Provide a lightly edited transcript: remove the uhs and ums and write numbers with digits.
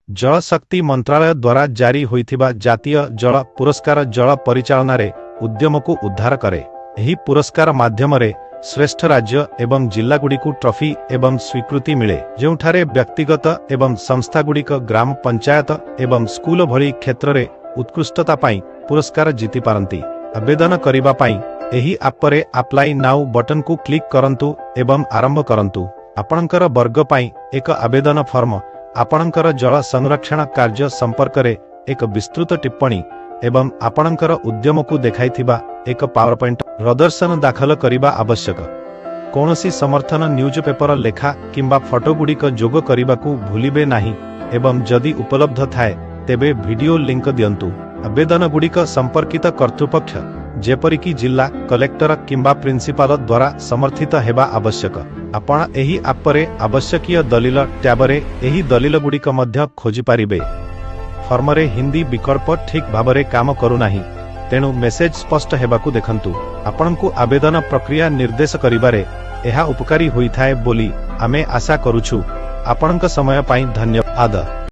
जल शक्ति मंत्रालय द्वारा जारी होइथिबा जातीय जल पुरस्कार जल परिचालन रे उद्यम को उद्धार करे। एही पुरस्कार माध्यम रे श्रेष्ठ राज्य एवं जिल्लागुड़ी को ट्रॉफी एवं स्वीकृति मिले, जोठारे व्यक्तिगत एवं संस्थागुड़िक ग्राम पंचायत एवं स्कूल भली क्षेत्र रे उत्कृष्टता पाई पुरस्कार जीति पारंती। आवेदन करिबा पाई एही ऐप रे अप्लाई नाउ बटन को क्लिक करंतु एवं आरंभ करंतु। आपणकर वर्ग पाई एक आवेदन फॉर्म, आपणकर जल संरक्षण कार्य संपर्क रे एक विस्तृत टिप्पणी एवं आपणकर उद्यम को देखाइथिबा एक पावर पॉइंट प्रदर्शन दाखल करिबा आवश्यक। कौनसी समर्थन न्यूज पेपर लेखा किंबा फोटो गुड़िक जोग करने को भूलिबे नाही एवं जदि उपलब्ध थाए तेबे वीडियो लिंक दियंतु। आवेदन गुड़िक संपर्कित कर्तृपक्ष जेपरिकी जिला कलेक्टर किंबा प्रिंसिपाल द्वारा समर्थित हेबा आवश्यक। आपण एही ऐप रे आवश्यकीय दलील टैब रे एही दलील गुड़िक मध्य खोजि पारिबे। फॉर्म रे हिंदी विकल्प ठीक भाबरे काम करू नाही, तेणु मेसेज स्पष्ट हेबाकू देखंतु। आपनकू आवेदन प्रक्रिया निर्देश करिबारे एहा उपकारी होइथाए बोली आमे आशा करूछु। आपनक समय पाई धन्यवाद।